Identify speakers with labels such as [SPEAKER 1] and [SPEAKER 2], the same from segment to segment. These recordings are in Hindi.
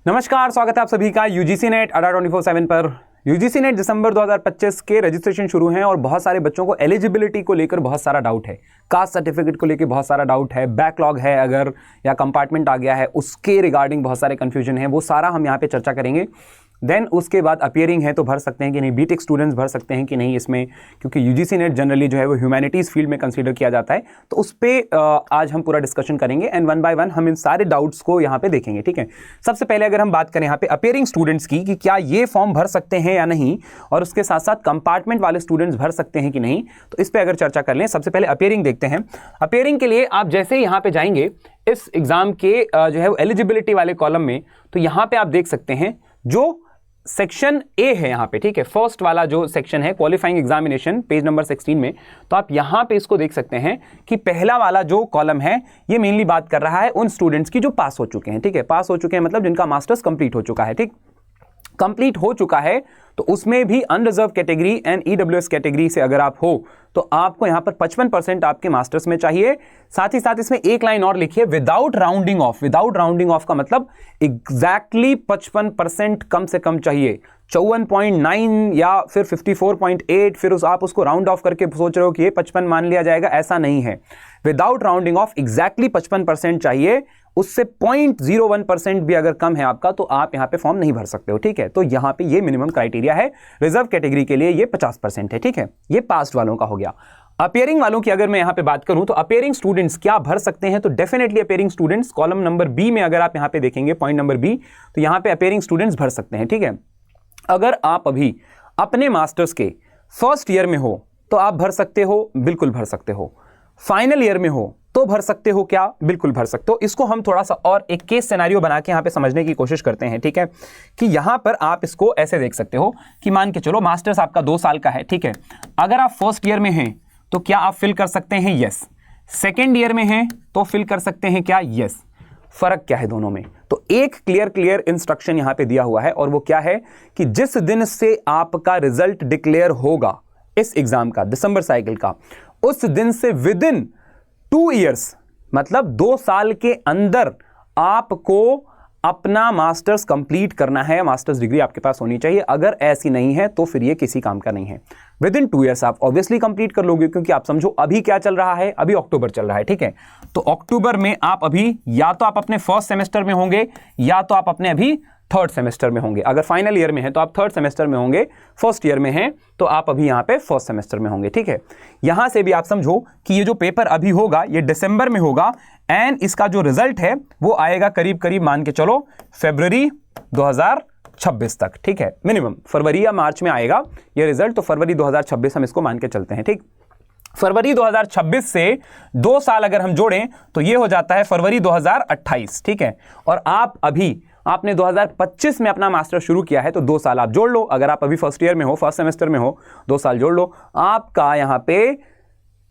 [SPEAKER 1] नमस्कार, स्वागत है आप सभी का यूजीसी नेट अड्डा 24/7 पर। यूजीसी नेट दिसंबर 2025 के रजिस्ट्रेशन शुरू हैं और बहुत सारे बच्चों को एलिजिबिलिटी को लेकर बहुत सारा डाउट है, कास्ट सर्टिफिकेट को लेकर बहुत सारा डाउट है, बैकलॉग है अगर या कंपार्टमेंट आ गया है उसके रिगार्डिंग बहुत सारे कंफ्यूजन है। वो सारा हम यहाँ पे चर्चा करेंगे। देन उसके बाद अपीयरिंग है तो भर सकते हैं कि नहीं, बीटेक स्टूडेंट्स भर सकते हैं कि नहीं इसमें, क्योंकि यूजीसी नेट जनरली जो है वो ह्यूमैनिटीज़ फील्ड में कंसीडर किया जाता है। तो उस पर आज हम पूरा डिस्कशन करेंगे एंड वन बाय वन हम इन सारे डाउट्स को यहाँ पे देखेंगे। ठीक है, सबसे पहले अगर हम बात करें यहाँ पे अपीयरिंग स्टूडेंट्स की कि क्या ये फॉर्म भर सकते हैं या नहीं, और उसके साथ साथ कंपार्टमेंट वाले स्टूडेंट्स भर सकते हैं कि नहीं, तो इस पर अगर चर्चा कर लें। सबसे पहले अपीयरिंग देखते हैं। अपीयरिंग के लिए आप जैसे यहाँ पे जाएंगे इस एग्जाम के जो है एलिजिबिलिटी वाले कॉलम में, तो यहाँ पे आप देख सकते हैं जो सेक्शन ए है यहाँ पे, ठीक है, फर्स्ट वाला जो सेक्शन है क्वालिफाइंग एग्जामिनेशन पेज नंबर 16 में, तो आप यहाँ पे इसको देख सकते हैं कि पहला वाला जो कॉलम है ये मेनली बात कर रहा है उन स्टूडेंट्स की जो पास हो चुके हैं। ठीक है, पास हो चुके हैं मतलब जिनका मास्टर्स कंप्लीट हो चुका है। ठीक, कंप्लीट हो चुका है तो उसमें भी unreserved category and EWS category से अगर आप हो तो आपको यहां पर 55% आपके मास्टर्स में चाहिए। साथ ही साथ इसमें एक लाइन और लिखिए, without rounding off. Without rounding off का मतलब एग्जैक्टली 55% कम से कम चाहिए। 54.9 या फिर 54.8, फिर आप उसको राउंड ऑफ करके सोच रहे हो कि ये 55 मान लिया जाएगा, ऐसा नहीं है। विदाउट राउंडिंग ऑफ एग्जैक्टली 55% चाहिए। उससे 0.01% भी अगर कम है आपका तो आप यहां पे फॉर्म नहीं भर सकते हो। ठीक है, तो यहां पे ये मिनिमम क्राइटेरिया है। रिजर्व कैटेगरी के लिए ये 50% है। ठीक है, ये पास्ट वालों का हो गया। अपीयरिंग वालों की अगर मैं यहां पे बात करूं तो अपीयरिंग स्टूडेंट्स क्या भर सकते हैं, तो definitely appearing students column number B में अगर आप यहां पे देखेंगे पॉइंट नंबर बी, तो यहां पे अपीयरिंग स्टूडेंट्स भर सकते हैं। ठीक है, अगर आप अभी अपने मास्टर्स के फर्स्ट ईयर में हो तो आप भर सकते हो, बिल्कुल भर सकते हो। फाइनल ईयर में हो तो भर सकते हो क्या, बिल्कुल भर सकते हो। इसको हम थोड़ा सा और एक केस सिनेरियो बना के यहां पे समझने की कोशिश करते हैं। ठीक है, कि यहां पर आप इसको ऐसे देख सकते हो कि मान के चलो मास्टर्स आपका 2 साल का है। ठीक है, अगर आप फर्स्ट ईयर में हैं तो क्या आप फिल कर सकते हैं, यस। सेकेंड ईयर में हैं तो फिल कर सकते हैं क्या, यस। फर्क क्या है दोनों में, तो एक क्लियर इंस्ट्रक्शन यहां पे दिया हुआ है और वो क्या है कि जिस दिन से आपका रिजल्ट डिक्लेयर होगा इस एग्जाम का, दिसंबर साइकिल का, उस दिन से विद इन 2 इयर्स मतलब 2 साल के अंदर आपको अपना मास्टर्स कंप्लीट करना है। मास्टर्स डिग्री आपके पास होनी चाहिए। अगर ऐसी नहीं है तो फिर ये किसी काम का नहीं है। विद इन 2 इयर्स आप ऑब्वियसली कंप्लीट कर लोगे, क्योंकि आप समझो अभी क्या चल रहा है, अभी अक्टूबर चल रहा है। ठीक है, तो अक्टूबर में आप अभी या तो आप अपने फर्स्ट सेमेस्टर में होंगे या तो आप अपने अभी थर्ड सेमेस्टर में होंगे। अगर फाइनल ईयर में है तो आप थर्ड सेमेस्टर में होंगे, फर्स्ट ईयर में हैं तो आप अभी यहाँ पे फर्स्ट सेमेस्टर में होंगे। ठीक है, यहां से भी आप समझो कि ये जो पेपर अभी होगा ये दिसंबर में होगा एंड इसका जो रिजल्ट है वो आएगा करीब करीब मान के चलो फरवरी 2026 तक। ठीक है, मिनिमम फरवरी या मार्च में आएगा ये रिजल्ट, तो फरवरी 2026 हम इसको मान के चलते हैं। ठीक, फरवरी 2026 से 2 साल अगर हम जोड़ें तो ये हो जाता है फरवरी 2028। ठीक है, और आप अभी आपने 2025 में अपना मास्टर शुरू किया है तो 2 साल आप जोड़ लो। अगर आप अभी फर्स्ट ईयर में हो, फर्स्ट सेमेस्टर में हो, 2 साल जोड़ लो, आपका यहां पे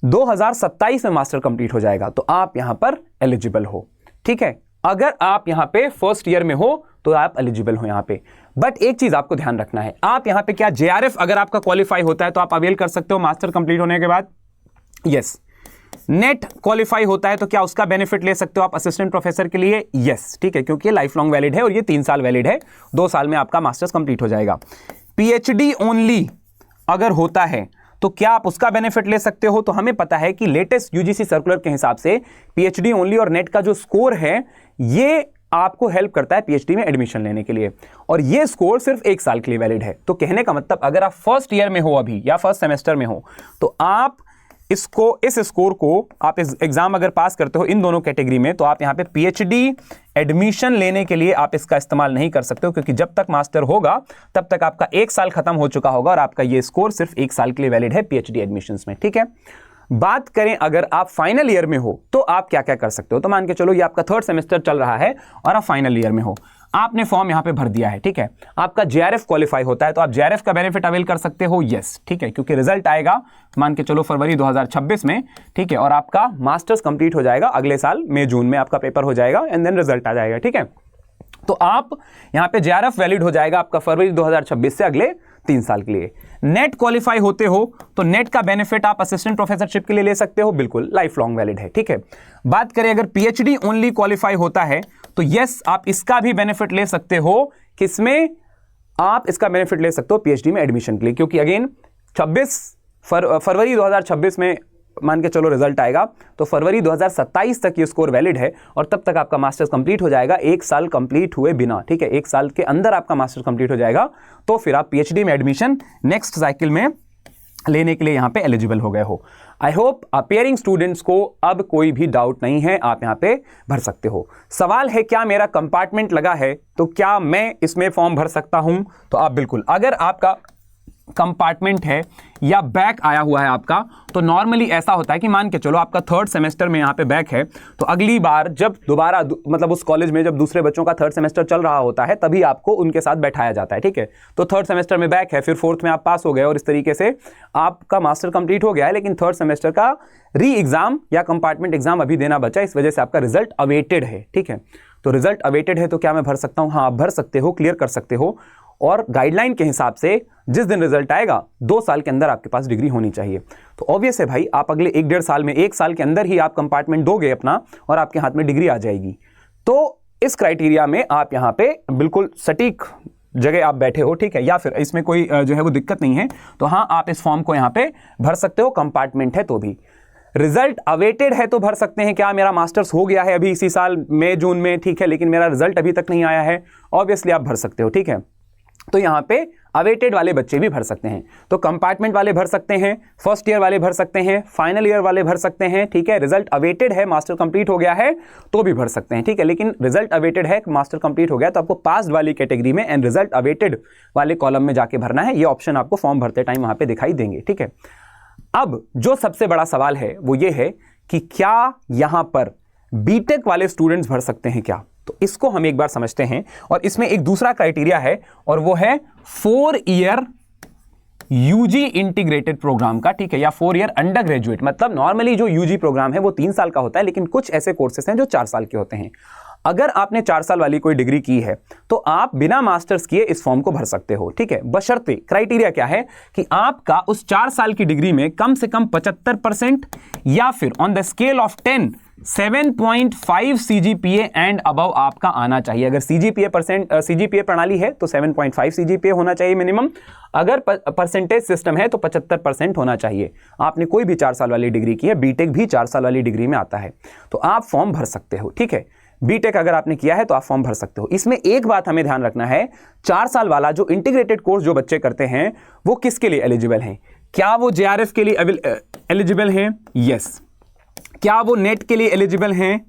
[SPEAKER 1] 2027 में मास्टर कंप्लीट हो जाएगा, तो आप यहां पर एलिजिबल हो। ठीक है, अगर आप यहां पे फर्स्ट ईयर में हो तो आप एलिजिबल हो यहां पे। बट एक चीज आपको ध्यान रखना है, आप यहां पे क्या जेआरएफ अगर आपका क्वालिफाई होता है तो आप अवेल कर सकते हो मास्टर कंप्लीट होने के बाद, यस। नेट क्वालिफाई होता है तो क्या उसका बेनिफिट ले सकते हो आप असिस्टेंट प्रोफेसर के लिए, यस। ठीक है, क्योंकि ये लाइफ लॉन्ग वैलिड है और ये 3 साल वैलिड है, 2 साल में आपका मास्टर्स कंप्लीट हो जाएगा। पीएचडी ओनली अगर होता है तो क्या आप उसका बेनिफिट ले सकते हो, तो हमें पता है कि लेटेस्ट यूजीसी सर्कुलर के हिसाब से पीएचडी ओनली और नेट का जो स्कोर है ये आपको हेल्प करता है पीएचडी में एडमिशन लेने के लिए, और ये स्कोर सिर्फ 1 साल के लिए वैलिड है। तो कहने का मतलब अगर आप फर्स्ट ईयर में हो अभी या फर्स्ट सेमेस्टर में हो तो आप इस स्कोर को आप इस एग्जाम अगर पास करते हो इन दोनों कैटेगरी में तो आप यहां पे पीएचडी एडमिशन लेने के लिए आप इसका इस्तेमाल नहीं कर सकते हो, क्योंकि जब तक मास्टर होगा तब तक आपका 1 साल खत्म हो चुका होगा और आपका ये स्कोर सिर्फ 1 साल के लिए वैलिड है पीएचडी एडमिशंस में। ठीक है, बात करें अगर आप फाइनल ईयर में हो तो आप क्या क्या कर सकते हो, तो मान के चलो ये आपका थर्ड सेमेस्टर चल रहा है और आप फाइनल ईयर में हो, आपने फॉर्म यहां पे भर दिया है। ठीक है, आपका जेआरएफ क्वालिफाई होता है तो आप जेआरएफ का बेनिफिट अवेल कर सकते हो, यस। ठीक है, क्योंकि रिजल्ट आएगा मान के चलो फरवरी 2026 में। ठीक है, और आपका मास्टर्स कंप्लीट हो जाएगा अगले साल मई जून में आपका पेपर हो जाएगा एंड देन रिजल्ट आ जाएगा। ठीक है, तो आप यहां पे जेआरएफ वैलिड हो जाएगा आपका फरवरी 2026 से अगले 3 साल के लिए। नेट क्वालिफाई होते हो तो नेट का बेनिफिट आप असिस्टेंट प्रोफेसरशिप के लिए ले सकते हो, बिल्कुल लाइफ लॉन्ग वैलिड है। ठीक है, बात करें अगर पीएचडी ओनली क्वालिफाई होता है तो यस, आप इसका भी बेनिफिट ले सकते हो। किसमें? आप इसका बेनिफिट ले सकते हो पीएचडी में एडमिशन के लिए, क्योंकि अगेन 26 फरवरी 2026 में मान के चलो रिजल्ट आएगा, तो फरवरी 2027 तक ये स्कोर वैलिड है और तब तक आपका मास्टर्स कंप्लीट हो जाएगा, 1 साल कंप्लीट हुए बिना, ठीक है, 1 साल के अंदर आपका मास्टर्स कंप्लीट हो जाएगा। तो फिर आप पीएचडी में एडमिशन नेक्स्ट साइकिल में लेने के लिए यहां पे एलिजिबल हो गए हो। आई होप अपियरिंग स्टूडेंट्स को अब कोई भी डाउट नहीं है, आप यहां पे भर सकते हो। सवाल है क्या मेरा कंपार्टमेंट लगा है तो क्या मैं इसमें फॉर्म भर सकता हूं? तो आप बिल्कुल, अगर आपका कंपार्टमेंट है या बैक आया हुआ है आपका, तो नॉर्मली ऐसा होता है कि मान के चलो आपका 3rd सेमेस्टर में यहाँ पे बैक है, तो अगली बार जब दोबारा मतलब उस कॉलेज में जब दूसरे बच्चों का 3rd सेमेस्टर चल रहा होता है तभी आपको उनके साथ बैठाया जाता है, ठीक है। तो 3rd सेमेस्टर में बैक है, फिर 4th में आप पास हो गए और इस तरीके से आपका मास्टर कंप्लीट हो गया है, लेकिन 3rd सेमेस्टर का री एग्जाम या कंपार्टमेंट एग्जाम अभी देना बचा, इस वजह से आपका रिजल्ट अवेटेड है, ठीक है। तो रिजल्ट अवेटेड है तो क्या मैं भर सकता हूं? हाँ, आप भर सकते हो, क्लियर कर सकते हो। और गाइडलाइन के हिसाब से जिस दिन रिजल्ट आएगा 2 साल के अंदर आपके पास डिग्री होनी चाहिए। तो ऑब्वियस है भाई, आप अगले 1-1.5 साल में, 1 साल के अंदर ही आप कंपार्टमेंट दोगे अपना और आपके हाथ में डिग्री आ जाएगी। तो इस क्राइटेरिया में आप यहाँ पे बिल्कुल सटीक जगह आप बैठे हो, ठीक है, या फिर इसमें कोई जो है वो दिक्कत नहीं है। तो हाँ, आप इस फॉर्म को यहाँ पे भर सकते हो, कंपार्टमेंट है तो भी। रिजल्ट अवेटेड है तो भर सकते हैं क्या मेरा मास्टर्स हो गया है अभी इसी साल मई जून में, ठीक है, लेकिन मेरा रिजल्ट अभी तक नहीं आया है, ऑब्वियसली आप भर सकते हो, ठीक है। तो यहां पे अवेटेड वाले बच्चे भी भर सकते हैं। तो कंपार्टमेंट वाले भर सकते हैं, फर्स्ट ईयर वाले भर सकते हैं, फाइनल ईयर वाले भर सकते हैं, ठीक है। रिजल्ट अवेटेड है, मास्टर कंप्लीट हो गया है तो भी भर सकते हैं, ठीक है। लेकिन रिजल्ट अवेटेड है, मास्टर कंप्लीट हो गया तो आपको पास्ड वाली कैटेगरी में एंड रिजल्ट अवेटेड वाले कॉलम में जाके भरना है। ये ऑप्शन आपको फॉर्म भरते टाइम वहां पे दिखाई देंगे, ठीक है। अब जो सबसे बड़ा सवाल है वो ये है कि क्या यहां पर बीटेक वाले स्टूडेंट्स भर सकते हैं क्या? तो इसको हम एक बार समझते हैं। और इसमें एक दूसरा क्राइटेरिया है और वो है 4 ईयर यूजी इंटीग्रेटेड प्रोग्राम का, ठीक है, या 4 ईयर अंडर ग्रेजुएट। मतलब नॉर्मली जो यूजी प्रोग्राम है वो 3 साल का होता है, लेकिन कुछ ऐसे कोर्सेस हैं जो 4 साल के होते हैं। अगर आपने 4 साल वाली कोई डिग्री की है तो आप बिना मास्टर्स किए इस फॉर्म को भर सकते हो, ठीक है। बशर्ते, क्राइटेरिया क्या है कि आपका उस 4 साल की डिग्री में कम से कम 75% या फिर on the scale of 10 7.5 CGPA and above आपका आना चाहिए। अगर सीजीपीए प्रणाली है तो 7.5 सीजीपीए होना चाहिए मिनिमम। अगर परसेंटेज सिस्टम है तो 75% होना चाहिए। आपने कोई भी 4 साल वाली डिग्री की है, बीटेक भी 4 साल वाली डिग्री में आता है, तो आप फॉर्म भर सकते हो, ठीक है। बीटेक अगर आपने किया है तो आप फॉर्म भर सकते हो। इसमें एक बात हमें ध्यान रखना है, 4 साल वाला जो इंटीग्रेटेड कोर्स जो बच्चे करते हैं वो किसके लिए एलिजिबल हैं? क्या वो जेआरएफ के लिए एलिजिबल हैं? यस। क्या वो नेट के लिए एलिजिबल हैं?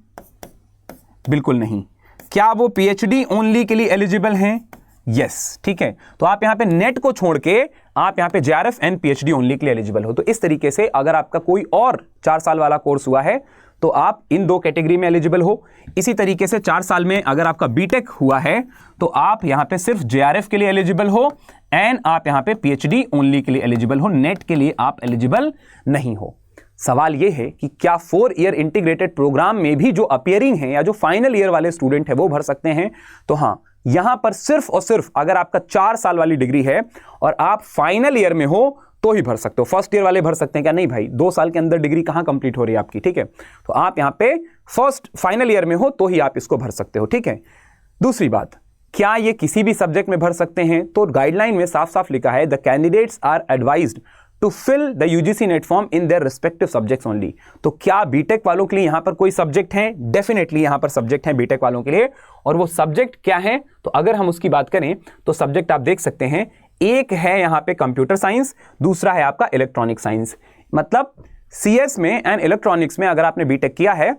[SPEAKER 1] बिल्कुल नहीं। क्या वो पीएचडी ओनली के लिए एलिजिबल हैं? यस, ठीक है। तो आप यहां पे नेट को छोड़ के आप यहां पे जेआरएफ एंड पीएचडी ओनली के लिए एलिजिबल हो। तो इस तरीके से अगर आपका कोई और 4 साल वाला कोर्स हुआ है तो आप इन 2 कैटेगरी में एलिजिबल हो। इसी तरीके से 4 साल में अगर आपका बीटेक हुआ है तो आप यहां पे सिर्फ जेआरएफ के लिए एलिजिबल हो एंड आप यहां पे पीएचडी ओनली के लिए एलिजिबल हो, नेट के लिए आप एलिजिबल नहीं हो। सवाल यह है कि क्या 4 ईयर इंटीग्रेटेड प्रोग्राम में भी जो अपियरिंग है या जो फाइनल ईयर वाले स्टूडेंट है वो भर सकते हैं? तो हां, यहां पर सिर्फ और सिर्फ अगर आपका 4 साल वाली डिग्री है और आप फाइनल ईयर में हो तो ही भर सकते हो। फर्स्ट ईयर वाले भर सकते हैं क्या? नहीं भाई, 2 साल के अंदर डिग्री कहां कंप्लीट हो रही है आपकी, ठीक है। तो आप यहां पे फाइनल ईयर में हो तो ही आप इसको भर सकते हो, ठीक है। दूसरी बात, क्या ये किसी भी सब्जेक्ट में भर सकते हैं? तो गाइडलाइन में साफ साफ लिखा है, the candidates are advised to fill the UGC NET form in their respective subjects only. तो क्या बीटेक वालों के लिए यहां पर कोई सब्जेक्ट है? डेफिनेटली यहां पर सब्जेक्ट है बीटेक वालों के लिए। और वो सब्जेक्ट क्या है? तो अगर हम उसकी बात करें तो सब्जेक्ट आप देख सकते हैं, एक है यहां पे कंप्यूटर साइंस, दूसरा है आपका इलेक्ट्रॉनिक साइंस। मतलब सीएस में एंड इलेक्ट्रॉनिक्स में अगर आपने बीटेक किया है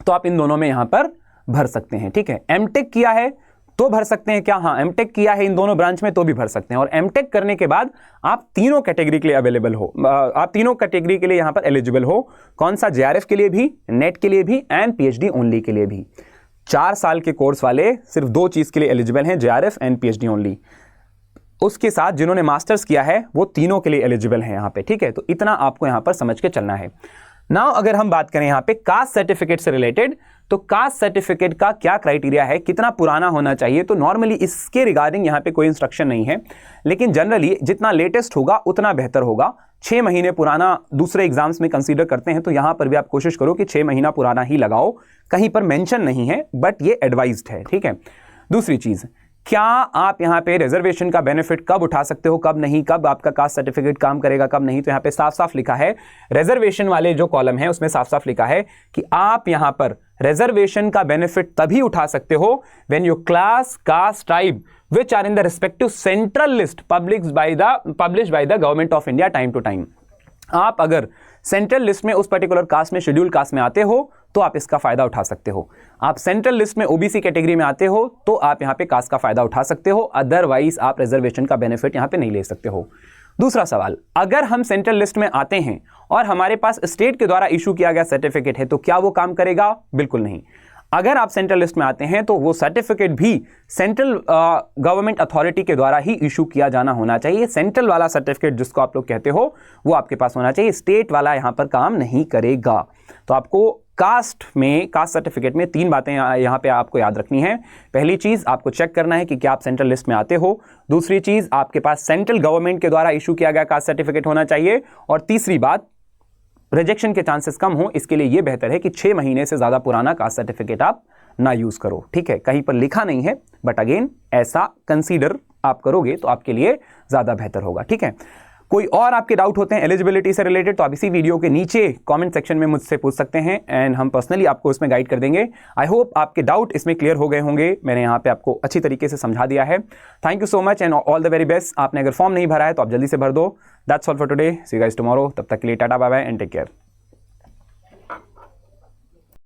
[SPEAKER 1] तो आप इन दोनों में यहां पर भर सकते हैं, ठीक है। एमटेक किया है तो भर सकते हैं क्या? हाँ, एमटेक किया है इन दोनों ब्रांच में तो भी भर सकते हैं। और एमटेक करने के बाद आप तीनों कैटेगरी के लिए अवेलेबल हो, आप तीनों कैटेगरी के लिए यहां पर एलिजिबल हो। कौन सा? जेआरएफ के लिए भी, नेट के लिए भी एंड पीएचडी ओनली के लिए भी। 4 साल के कोर्स वाले सिर्फ 2 चीज के लिए एलिजिबल हैं, जेआरएफ एंड पीएचडी ओनली। उसके साथ जिन्होंने मास्टर्स किया है वो तीनों के लिए एलिजिबल हैं यहां पे, ठीक है। तो इतना आपको यहां पर समझ के चलना है। नाउ अगर हम बात करें यहां पे कास्ट सर्टिफिकेट से रिलेटेड, तो कास्ट सर्टिफिकेट का क्या क्राइटेरिया है, कितना पुराना होना चाहिए, तो नॉर्मली इसके रिगार्डिंग यहाँ पे कोई इंस्ट्रक्शन नहीं है, लेकिन जनरली जितना लेटेस्ट होगा उतना बेहतर होगा। 6 महीने पुराना दूसरे एग्जाम्स में कंसीडर करते हैं, तो यहां पर भी आप कोशिश करो कि 6 महीना पुराना ही लगाओ, कहीं पर मेंशन नहीं है बट ये एडवाइज्ड है, ठीक है। दूसरी चीज, क्या आप यहां पे रिजर्वेशन का बेनिफिट कब उठा सकते हो, कब नहीं, कब आपका कास्ट सर्टिफिकेट काम करेगा, कब नहीं, तो यहां पे साफ साफ लिखा है, रिजर्वेशन वाले जो कॉलम है उसमें साफ साफ लिखा है कि आप यहां पर रिजर्वेशन का बेनिफिट तभी उठा सकते हो when your class, caste, tribe which are in the respective central list published by the government of India time to time। आप अगर सेंट्रल लिस्ट में उस पर्टिकुलर कास्ट में, शेड्यूल कास्ट में आते हो तो आप इसका फायदा उठा सकते हो। आप सेंट्रल लिस्ट में ओबीसी कैटेगरी में आते हो तो आप यहां पे कास्ट का फायदा उठा सकते हो, अदरवाइज आप रिजर्वेशन का बेनिफिट यहां पे नहीं ले सकते हो। दूसरा सवाल, अगर हम सेंट्रल लिस्ट में आते हैं और हमारे पास स्टेट के द्वारा इशू किया गया सर्टिफिकेट है तो क्या वो काम करेगा? बिल्कुल नहीं। अगर आप सेंट्रल लिस्ट में आते हैं तो वो सर्टिफिकेट भी सेंट्रल गवर्नमेंट अथॉरिटी के द्वारा ही इशू किया जाना होना चाहिए। सेंट्रल वाला सर्टिफिकेट जिसको आप लोग कहते हो वो आपके पास होना चाहिए, स्टेट वाला यहां पर काम नहीं करेगा। तो आपको कास्ट सर्टिफिकेट में 3 बातें यहां पे आपको याद रखनी है। पहली चीज, आपको चेक करना है कि क्या आप सेंट्रल लिस्ट में आते हो। दूसरी चीज, आपके पास सेंट्रल गवर्नमेंट के द्वारा इशू किया गया कास्ट सर्टिफिकेट होना चाहिए। और तीसरी बात, रिजेक्शन के चांसेस कम हो, इसके लिए यह बेहतर है कि 6 महीने से ज्यादा पुराना कास्ट सर्टिफिकेट आप ना यूज करो, ठीक है। कहीं पर लिखा नहीं है बट अगेन ऐसा कंसीडर आप करोगे तो आपके लिए ज्यादा बेहतर होगा, ठीक है। कोई और आपके डाउट होते हैं एलिजिबिलिटी से रिलेटेड तो आप इसी वीडियो के नीचे कमेंट सेक्शन में मुझसे पूछ सकते हैं एंड हम पर्सनली आपको इसमें गाइड कर देंगे। आई होप आपके डाउट इसमें क्लियर हो गए होंगे, मैंने यहाँ पे आपको अच्छी तरीके से समझा दिया है। Thank you so much and all the very best. आपने अगर फॉर्म नहीं भरा है तो आप जल्दी से भर दो। That's all for today, see you guys tomorrow. तब तक के लिए tata bye bye and take care.